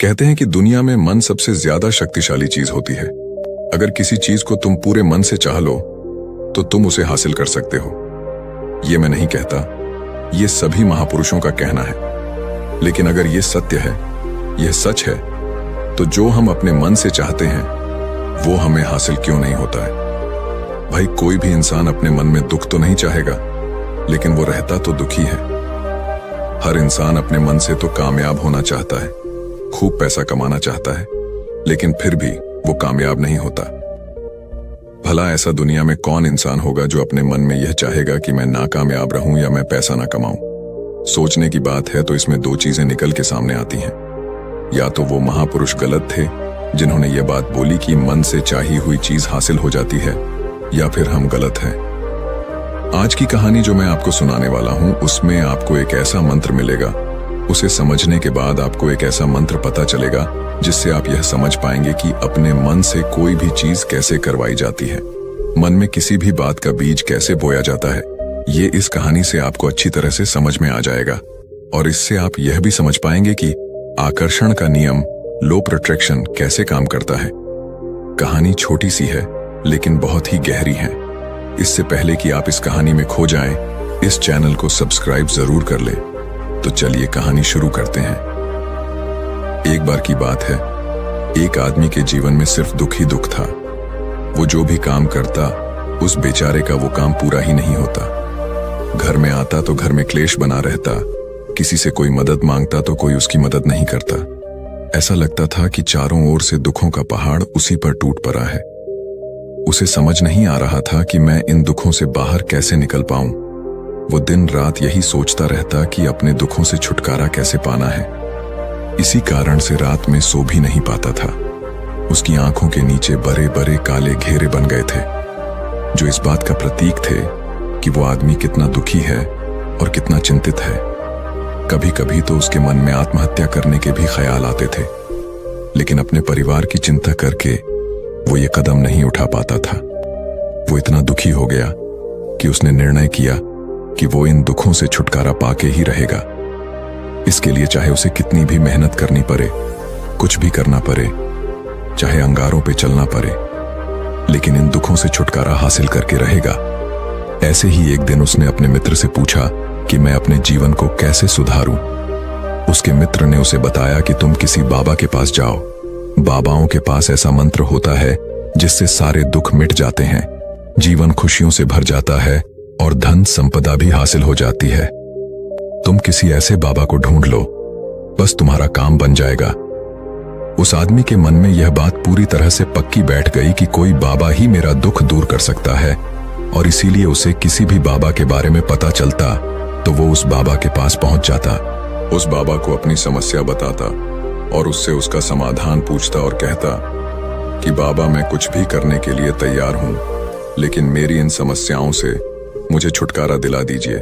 कहते हैं कि दुनिया में मन सबसे ज्यादा शक्तिशाली चीज होती है। अगर किसी चीज को तुम पूरे मन से चाह लो तो तुम उसे हासिल कर सकते हो। ये मैं नहीं कहता, ये सभी महापुरुषों का कहना है। लेकिन अगर ये सत्य है, यह सच है, तो जो हम अपने मन से चाहते हैं वो हमें हासिल क्यों नहीं होता है? भाई, कोई भी इंसान अपने मन में दुख तो नहीं चाहेगा, लेकिन वो रहता तो दुखी है। हर इंसान अपने मन से तो कामयाब होना चाहता है, खूब पैसा कमाना चाहता है, लेकिन फिर भी वो कामयाब नहीं होता। भला ऐसा दुनिया में कौन इंसान होगा जो अपने मन में यह चाहेगा कि मैं नाकामयाब रहूं या मैं पैसा ना कमाऊं? सोचने की बात है तो इसमें दो चीजें निकल के सामने आती हैं। या तो वो महापुरुष गलत थे जिन्होंने ये बात बोली कि मन से चाही हुई चीज हासिल हो जाती है, या फिर हम गलत हैं। आज की कहानी जो मैं आपको सुनाने वाला हूं, उसमें आपको एक ऐसा मंत्र मिलेगा। उसे समझने के बाद आपको एक ऐसा मंत्र पता चलेगा जिससे आप यह समझ पाएंगे कि अपने मन से कोई भी चीज कैसे करवाई जाती है, मन में किसी भी बात का बीज कैसे बोया जाता है। ये इस कहानी से आपको अच्छी तरह से समझ में आ जाएगा, और इससे आप यह भी समझ पाएंगे कि आकर्षण का नियम, लॉ ऑफ अट्रैक्शन, कैसे काम करता है। कहानी छोटी सी है लेकिन बहुत ही गहरी है। इससे पहले कि आप इस कहानी में खो जाएं, इस चैनल को सब्सक्राइब जरूर कर लें। तो चलिए कहानी शुरू करते हैं। एक बार की बात है, एक आदमी के जीवन में सिर्फ दुख ही दुख था। वो जो भी काम करता, उस बेचारे का वो काम पूरा ही नहीं होता। घर में आता तो घर में क्लेश बना रहता, किसी से कोई मदद मांगता तो कोई उसकी मदद नहीं करता। ऐसा लगता था कि चारों ओर से दुखों का पहाड़ उसी पर टूट पड़ा है। उसे समझ नहीं आ रहा था कि मैं इन दुखों से बाहर कैसे निकल पाऊं। वो दिन रात यही सोचता रहता कि अपने दुखों से छुटकारा कैसे पाना है। इसी कारण से रात में सो भी नहीं पाता था। उसकी आंखों के नीचे बड़े बड़े काले घेरे बन गए थे, जो इस बात का प्रतीक थे कि वो आदमी कितना दुखी है और कितना चिंतित है। कभी कभी तो उसके मन में आत्महत्या करने के भी ख्याल आते थे, लेकिन अपने परिवार की चिंता करके वो ये कदम नहीं उठा पाता था। वो इतना दुखी हो गया कि उसने निर्णय किया कि वो इन दुखों से छुटकारा पाके ही रहेगा। इसके लिए चाहे उसे कितनी भी मेहनत करनी पड़े, कुछ भी करना पड़े, चाहे अंगारों पे चलना पड़े, लेकिन इन दुखों से छुटकारा हासिल करके रहेगा। ऐसे ही एक दिन उसने अपने मित्र से पूछा कि मैं अपने जीवन को कैसे सुधारूं। उसके मित्र ने उसे बताया कि तुम किसी बाबा के पास जाओ। बाबाओं के पास ऐसा मंत्र होता है जिससे सारे दुख मिट जाते हैं, जीवन खुशियों से भर जाता है और धन संपदा भी हासिल हो जाती है। तुम किसी ऐसे बाबा को ढूंढ लो, बस तुम्हारा काम बन जाएगा। उस आदमी के मन में यह बात पूरी तरह से पक्की बैठ गई कि कोई बाबा ही मेरा दुख दूर कर सकता है, और इसीलिए उसे किसी भी बाबा के बारे में पता चलता तो वो उस बाबा के पास पहुंच जाता, उस बाबा को अपनी समस्या बताता और उससे उसका समाधान पूछता और कहता कि बाबा, मैं कुछ भी करने के लिए तैयार हूं, लेकिन मेरी इन समस्याओं से मुझे छुटकारा दिला दीजिए।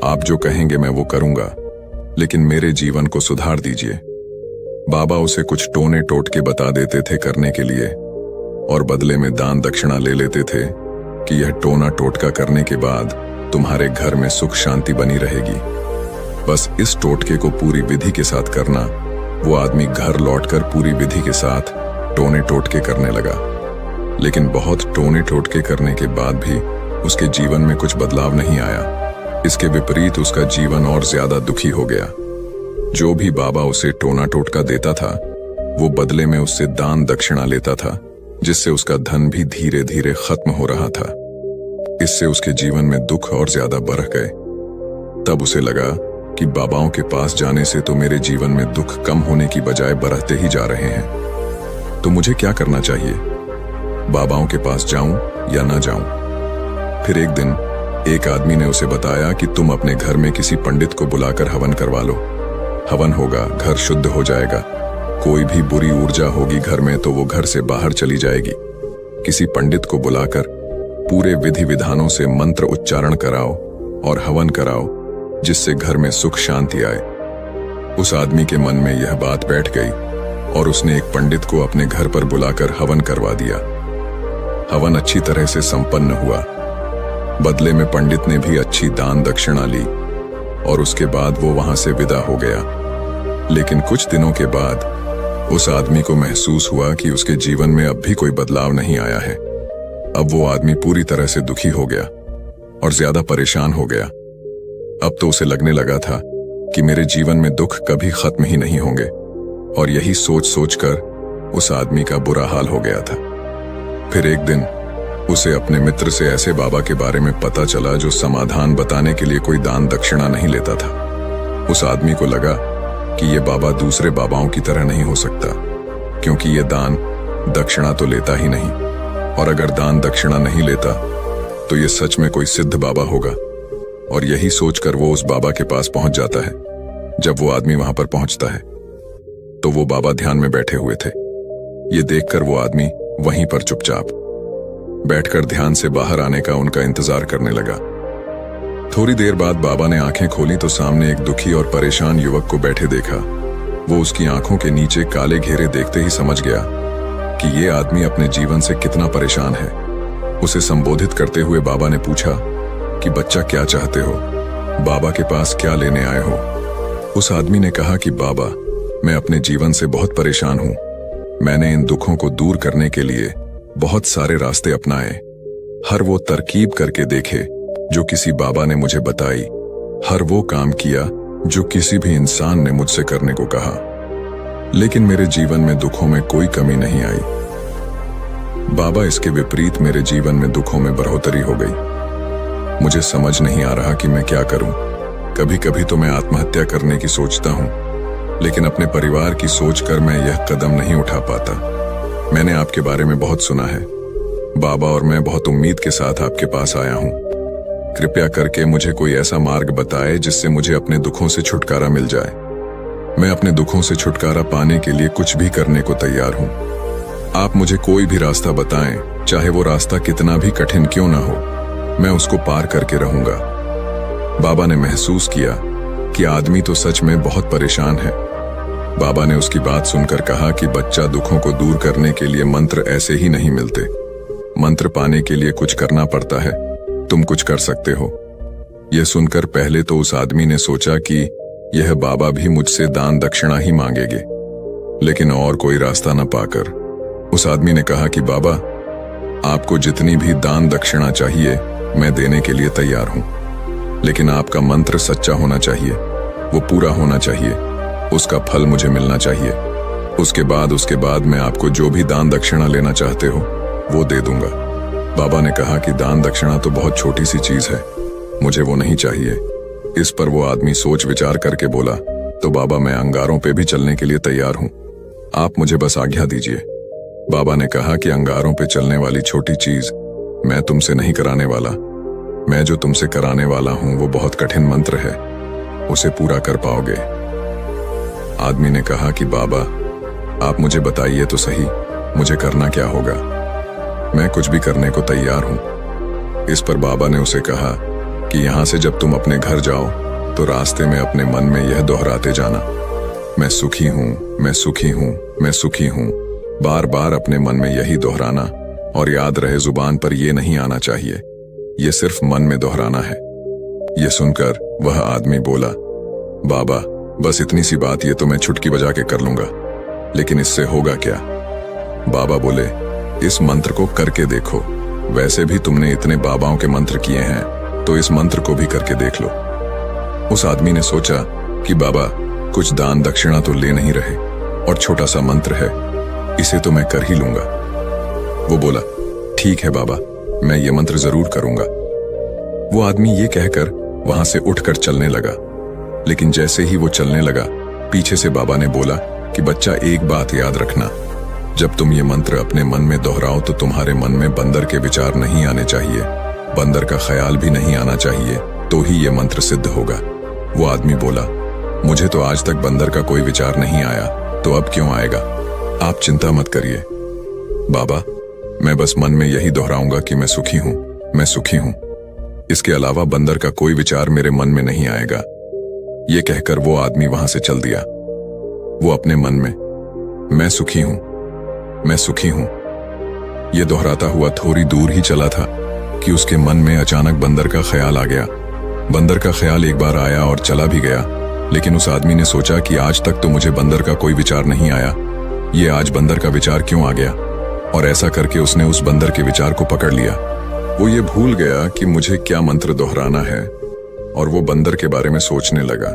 आप जो कहेंगे मैं वो करूंगा, लेकिन मेरे जीवन को सुधार दीजिए। बाबा उसे कुछ टोने टोटके बता देते थे करने के लिए, और बदले में दान दक्षिणा ले लेते थे कि यह टोना टोटका करने के बाद तुम्हारे घर में सुख शांति बनी रहेगी। बस इस टोटके को पूरी विधि के साथ करना। वो आदमी घर लौटकर पूरी विधि के साथ टोने टोटके करने लगा, लेकिन बहुत टोने टोटके करने के बाद भी उसके जीवन में कुछ बदलाव नहीं आया। इसके विपरीत उसका जीवन और ज्यादा दुखी हो गया। जो भी बाबा उसे टोना टोटका देता था, वो बदले में उससे दान दक्षिणा लेता था, जिससे उसका धन भी धीरे धीरे खत्म हो रहा था। इससे उसके जीवन में दुख और ज्यादा बढ़ गए। तब उसे लगा कि बाबाओं के पास जाने से तो मेरे जीवन में दुख कम होने की बजाय बढ़ते ही जा रहे हैं। तो मुझे क्या करना चाहिए? बाबाओं के पास जाऊं या ना जाऊं? फिर एक दिन एक आदमी ने उसे बताया कि तुम अपने घर में किसी पंडित को बुलाकर हवन करवा लो। हवन होगा, घर शुद्ध हो जाएगा। कोई भी बुरी ऊर्जा होगी घर में तो वो घर से बाहर चली जाएगी। किसी पंडित को बुलाकर पूरे विधि विधानों से मंत्र उच्चारण कराओ और हवन कराओ, जिससे घर में सुख शांति आए। उस आदमी के मन में यह बात बैठ गई और उसने एक पंडित को अपने घर पर बुलाकर हवन करवा दिया। हवन अच्छी तरह से संपन्न हुआ। बदले में पंडित ने भी अच्छी दान दक्षिणा ली और उसके बाद वो वहां से विदा हो गया। लेकिन कुछ दिनों के बाद उस आदमी को महसूस हुआ कि उसके जीवन में अब भी कोई बदलाव नहीं आया है। अब वो आदमी पूरी तरह से दुखी हो गया और ज्यादा परेशान हो गया। अब तो उसे लगने लगा था कि मेरे जीवन में दुख कभी खत्म ही नहीं होंगे, और यही सोच सोचकर उस आदमी का बुरा हाल हो गया था। फिर एक दिन उसे अपने मित्र से ऐसे बाबा के बारे में पता चला जो समाधान बताने के लिए कोई दान दक्षिणा नहीं लेता था। उस आदमी को लगा कि ये बाबा दूसरे बाबाओं की तरह नहीं हो सकता, क्योंकि ये दान दक्षिणा तो लेता ही नहीं, और अगर दान दक्षिणा नहीं लेता तो ये सच में कोई सिद्ध बाबा होगा। और यही सोचकर वो उस बाबा के पास पहुंच जाता है। जब वो आदमी वहां पर पहुंचता है तो वो बाबा ध्यान में बैठे हुए थे। ये देखकर वो आदमी वहीं पर चुपचाप बैठकर ध्यान से बाहर आने का उनका इंतजार करने लगा। थोड़ी देर बाद बाबा ने आंखें खोली तो सामने एक दुखी और परेशान युवक को बैठे देखा। वो उसकी आंखों के नीचे काले घेरे देखते ही समझ गया कि ये आदमी अपने जीवन से कितना परेशान है। उसे संबोधित करते हुए बाबा ने पूछा कि बच्चा, क्या चाहते हो? बाबा के पास क्या लेने आए हो? उस आदमी ने कहा कि बाबा, मैं अपने जीवन से बहुत परेशान हूं। मैंने इन दुखों को दूर करने के लिए बहुत सारे रास्ते अपनाए, हर वो तरकीब करके देखे जो किसी बाबा ने मुझे बताई, हर वो काम किया जो किसी भी इंसान ने मुझसे करने को कहा, लेकिन मेरे जीवन में दुखों में कोई कमी नहीं आई। बाबा, इसके विपरीत मेरे जीवन में दुखों में बढ़ोतरी हो गई। मुझे समझ नहीं आ रहा कि मैं क्या करूं। कभी कभी तो मैं आत्महत्या करने की सोचता हूं, लेकिन अपने परिवार की सोचकर मैं यह कदम नहीं उठा पाता। मैंने आपके बारे में बहुत सुना है बाबा, और मैं बहुत उम्मीद के साथ आपके पास आया हूं। कृपया करके मुझे कोई ऐसा मार्ग बताएं जिससे मुझे अपने दुखों से छुटकारा मिल जाए। मैं अपने दुखों से छुटकारा पाने के लिए कुछ भी करने को तैयार हूं। आप मुझे कोई भी रास्ता बताएं, चाहे वो रास्ता कितना भी कठिन क्यों ना हो, मैं उसको पार करके रहूंगा। बाबा ने महसूस किया कि आदमी तो सच में बहुत परेशान है। बाबा ने उसकी बात सुनकर कहा कि बच्चा, दुखों को दूर करने के लिए मंत्र ऐसे ही नहीं मिलते। मंत्र पाने के लिए कुछ करना पड़ता है। तुम कुछ कर सकते हो। यह सुनकर पहले तो उस आदमी ने सोचा कि यह बाबा भी मुझसे दान दक्षिणा ही मांगेंगे, लेकिन और कोई रास्ता न पाकर उस आदमी ने कहा कि बाबा, आपको जितनी भी दान दक्षिणा चाहिए मैं देने के लिए तैयार हूं, लेकिन आपका मंत्र सच्चा होना चाहिए, वो पूरा होना चाहिए, उसका फल मुझे मिलना चाहिए। उसके बाद मैं आपको जो भी दान दक्षिणा लेना चाहते हो वो दे दूंगा। बाबा ने कहा कि दान दक्षिणा तो बहुत छोटी सी चीज है, मुझे वो नहीं चाहिए। इस पर वो आदमी सोच विचार करके बोला, तो बाबा, मैं अंगारों पे भी चलने के लिए तैयार हूं, आप मुझे बस आज्ञा दीजिए। बाबा ने कहा कि अंगारों पे चलने वाली छोटी चीज मैं तुमसे नहीं कराने वाला। मैं जो तुमसे कराने वाला हूं वो बहुत कठिन मंत्र है, उसे पूरा कर पाओगे। आदमी ने कहा कि बाबा, आप मुझे बताइए तो सही, मुझे करना क्या होगा? मैं कुछ भी करने को तैयार हूं। इस पर बाबा ने उसे कहा कि यहां से जब तुम अपने घर जाओ तो रास्ते में अपने मन में यह दोहराते जाना, मैं सुखी हूं, मैं सुखी हूं, मैं सुखी हूं। बार बार अपने मन में यही दोहराना, और याद रहे जुबान पर यह नहीं आना चाहिए, यह सिर्फ मन में दोहराना है। यह सुनकर वह आदमी बोला, बाबा, बस इतनी सी बात, ये तो मैं चुटकी बजा के कर लूंगा, लेकिन इससे होगा क्या? बाबा बोले, इस मंत्र को करके देखो। वैसे भी तुमने इतने बाबाओं के मंत्र किए हैं, तो इस मंत्र को भी करके देख लो। उस आदमी ने सोचा कि बाबा कुछ दान दक्षिणा तो ले नहीं रहे, और छोटा सा मंत्र है, इसे तो मैं कर ही लूंगा। वो बोला, ठीक है बाबा, मैं ये मंत्र जरूर करूंगा। वो आदमी ये कहकर वहां से उठकर चलने लगा, लेकिन जैसे ही वो चलने लगा, पीछे से बाबा ने बोला कि बच्चा, एक बात याद रखना, जब तुम ये मंत्र अपने मन में दोहराओ तो तुम्हारे मन में बंदर के विचार नहीं आने चाहिए, बंदर का ख्याल भी नहीं आना चाहिए, तो ही ये मंत्र सिद्ध होगा। वो आदमी बोला, मुझे तो आज तक बंदर का कोई विचार नहीं आया, तो अब क्यों आएगा? आप चिंता मत करिए बाबा, मैं बस मन में यही दोहराऊंगा कि मैं सुखी हूं, मैं सुखी हूं। इसके अलावा बंदर का कोई विचार मेरे मन में नहीं आएगा। ये कहकर वो आदमी वहां से चल दिया। वो अपने मन में मैं सुखी हूं, मैं सुखी हूं, ये दोहराता हुआ थोड़ी दूर ही चला था कि उसके मन में अचानक बंदर का ख्याल आ गया। बंदर का ख्याल एक बार आया और चला भी गया, लेकिन उस आदमी ने सोचा कि आज तक तो मुझे बंदर का कोई विचार नहीं आया, ये आज बंदर का विचार क्यों आ गया, और ऐसा करके उसने उस बंदर के विचार को पकड़ लिया। वो ये भूल गया कि मुझे क्या मंत्र दोहराना है, और वो बंदर के बारे में सोचने लगा।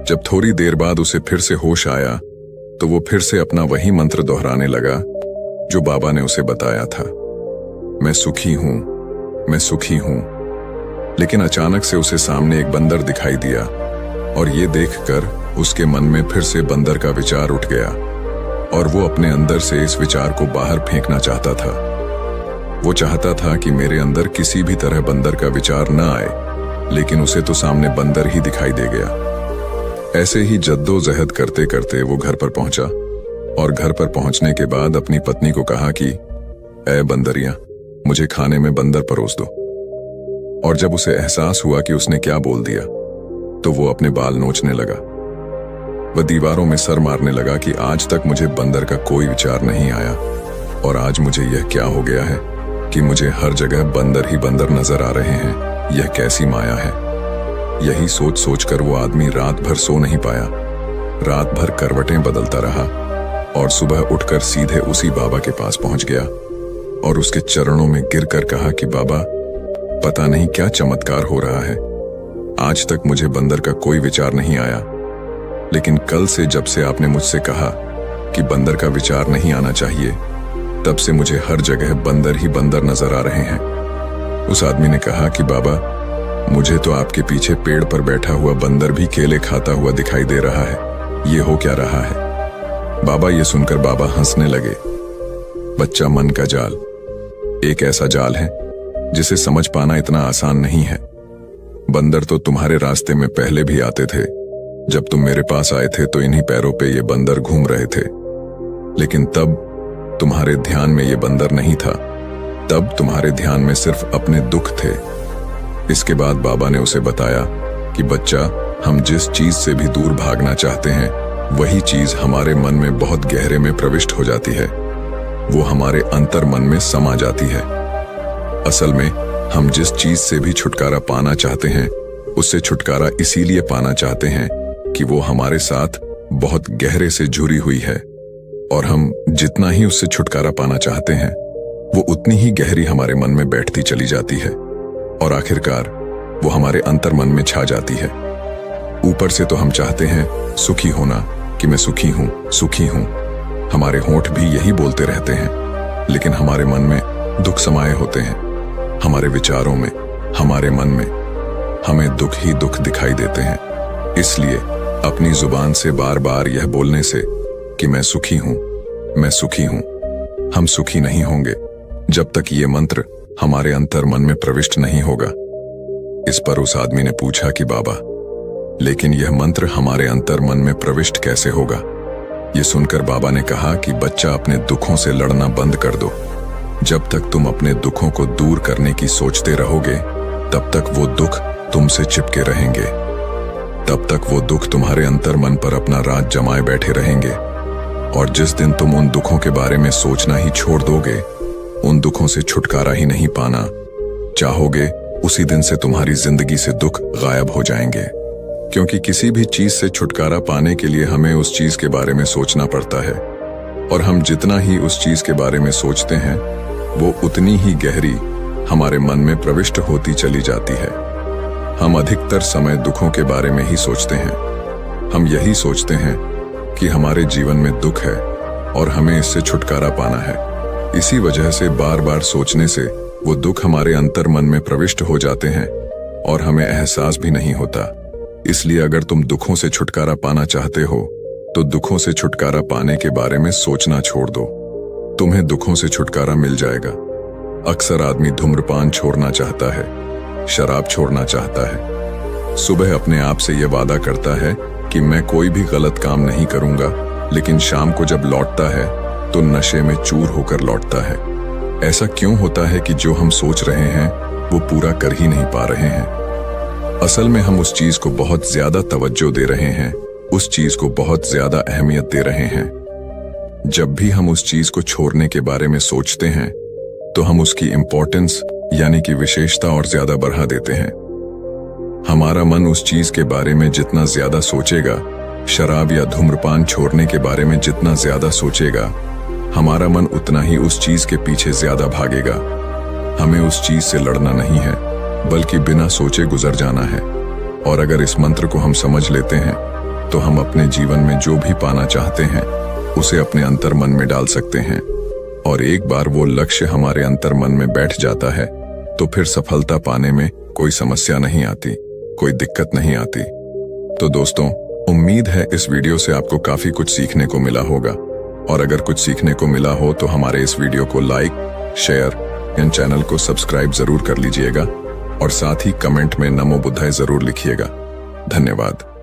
जब थोड़ी देर बाद उसे फिर से होश आया तो वो फिर से अपना वही मंत्र दोहराने लगा जो बाबा ने उसे बताया था, मैं सुखी हूं, मैं सुखी हूं। लेकिन अचानक से उसे सामने एक बंदर दिखाई दिया, और ये देखकर उसके मन में फिर से बंदर का विचार उठ गया, और वो अपने अंदर से इस विचार को बाहर फेंकना चाहता था। वो चाहता था कि मेरे अंदर किसी भी तरह बंदर का विचार न आए, लेकिन उसे तो सामने बंदर ही दिखाई दे गया। ऐसे ही जद्दोजहद करते करते वो घर पर पहुंचा, और घर पर पहुंचने के बाद अपनी पत्नी को कहा कि ऐ बंदरिया, मुझे खाने में बंदर परोस दो। और जब उसे एहसास हुआ कि उसने क्या बोल दिया, तो वो अपने बाल नोचने लगा। वह दीवारों में सर मारने लगा कि आज तक मुझे बंदर का कोई विचार नहीं आया, और आज मुझे यह क्या हो गया है कि मुझे हर जगह बंदर ही बंदर नजर आ रहे हैं। यह कैसी माया है। यही सोच सोचकर वो आदमी रात भर सो नहीं पाया। रात भर करवटें बदलता रहा, और सुबह उठकर सीधे उसी बाबा के पास पहुंच गया, और उसके चरणों में गिरकर कहा कि बाबा, पता नहीं क्या चमत्कार हो रहा है। आज तक मुझे बंदर का कोई विचार नहीं आया, लेकिन कल से जब से आपने मुझसे कहा कि बंदर का विचार नहीं आना चाहिए, तब से मुझे हर जगह बंदर ही बंदर नजर आ रहे हैं। उस आदमी ने कहा कि बाबा, मुझे तो आपके पीछे पेड़ पर बैठा हुआ बंदर भी केले खाता हुआ दिखाई दे रहा है। ये हो क्या रहा है? बाबा ये सुनकर बाबा हंसने लगे। बच्चा, मन का जाल एक ऐसा जाल है जिसे समझ पाना इतना आसान नहीं है। बंदर तो तुम्हारे रास्ते में पहले भी आते थे। जब तुम मेरे पास आए थे तो इन्हीं पैरों पे ये बंदर घूम रहे थे, लेकिन तब तुम्हारे ध्यान में ये बंदर नहीं था। तब तुम्हारे ध्यान में सिर्फ अपने दुख थे। इसके बाद बाबा ने उसे बताया कि बच्चा, हम जिस चीज से भी दूर भागना चाहते हैं, वही चीज हमारे मन में बहुत गहरे में प्रविष्ट हो जाती है। वो हमारे अंतर मन में समा जाती है। असल में हम जिस चीज से भी छुटकारा पाना चाहते हैं, उससे छुटकारा इसीलिए पाना चाहते हैं कि वो हमारे साथ बहुत गहरे से जुड़ी हुई है, और हम जितना ही उससे छुटकारा पाना चाहते हैं, वो उतनी ही गहरी हमारे मन में बैठती चली जाती है, और आखिरकार वो हमारे अंतर मन में छा जाती है। ऊपर से तो हम चाहते हैं सुखी होना, कि मैं सुखी हूं, सुखी हूं। हमारे होंठ भी यही बोलते रहते हैं, लेकिन हमारे मन में दुख समाये होते हैं। हमारे विचारों में, हमारे मन में हमें दुख ही दुख दिखाई देते हैं। इसलिए अपनी जुबान से बार बार यह बोलने से कि मैं सुखी हूं, मैं सुखी हूं, हम सुखी नहीं होंगे जब तक ये मंत्र हमारे अंतर मन में प्रविष्ट नहीं होगा। इस पर उस आदमी ने पूछा कि बाबा, लेकिन यह मंत्र हमारे अंतर मन में प्रविष्ट कैसे होगा? ये सुनकर बाबा ने कहा कि बच्चा, अपने दुखों से लड़ना बंद कर दो। जब तक तुम अपने दुखों को दूर करने की सोचते रहोगे, तब तक वो दुख तुमसे चिपके रहेंगे। तब तक वो दुख तुम्हारे अंतर मन पर अपना राज जमाए बैठे रहेंगे, और जिस दिन तुम उन दुखों के बारे में सोचना ही छोड़ दोगे, उन दुखों से छुटकारा ही नहीं पाना चाहोगे, उसी दिन से तुम्हारी जिंदगी से दुख गायब हो जाएंगे। क्योंकि किसी भी चीज से छुटकारा पाने के लिए हमें उस चीज के बारे में सोचना पड़ता है, और हम जितना ही उस चीज के बारे में सोचते हैं, वो उतनी ही गहरी हमारे मन में प्रविष्ट होती चली जाती है। हम अधिकतर समय दुखों के बारे में ही सोचते हैं। हम यही सोचते हैं कि हमारे जीवन में दुख है और हमें इससे छुटकारा पाना है। इसी वजह से बार बार सोचने से वो दुख हमारे अंतर मन में प्रविष्ट हो जाते हैं और हमें एहसास भी नहीं होता। इसलिए अगर तुम दुखों से छुटकारा पाना चाहते हो, तो दुखों से छुटकारा पाने के बारे में सोचना छोड़ दो। तुम्हें दुखों से छुटकारा मिल जाएगा। अक्सर आदमी धूम्रपान छोड़ना चाहता है, शराब छोड़ना चाहता है, सुबह अपने आप से यह वादा करता है कि मैं कोई भी गलत काम नहीं करूंगा, लेकिन शाम को जब लौटता है तो नशे में चूर होकर लौटता है। ऐसा क्यों होता है कि जो हम सोच रहे हैं वो पूरा कर ही नहीं पा रहे हैं? असल में हम उस चीज को बहुत ज्यादा तवज्जो दे रहे हैं, उस चीज को बहुत ज्यादा अहमियत दे रहे हैं। जब भी हम उस चीज को छोड़ने के बारे में सोचते हैं, तो हम उसकी इंपॉर्टेंस यानी कि विशेषता और ज्यादा बढ़ा देते हैं। हमारा मन उस चीज के बारे में जितना ज्यादा सोचेगा, शराब या धूम्रपान छोड़ने के बारे में जितना ज्यादा सोचेगा, हमारा मन उतना ही उस चीज के पीछे ज्यादा भागेगा। हमें उस चीज से लड़ना नहीं है, बल्कि बिना सोचे गुजर जाना है। और अगर इस मंत्र को हम समझ लेते हैं तो हम अपने जीवन में जो भी पाना चाहते हैं उसे अपने अंतर मन में डाल सकते हैं। और एक बार वो लक्ष्य हमारे अंतर मन में बैठ जाता है तो फिर सफलता पाने में कोई समस्या नहीं आती, कोई दिक्कत नहीं आती। तो दोस्तों, उम्मीद है इस वीडियो से आपको काफी कुछ सीखने को मिला होगा। और अगर कुछ सीखने को मिला हो तो हमारे इस वीडियो को लाइक, शेयर एंड चैनल को सब्सक्राइब जरूर कर लीजिएगा और साथ ही कमेंट में नमो बुद्धाय जरूर लिखिएगा। धन्यवाद।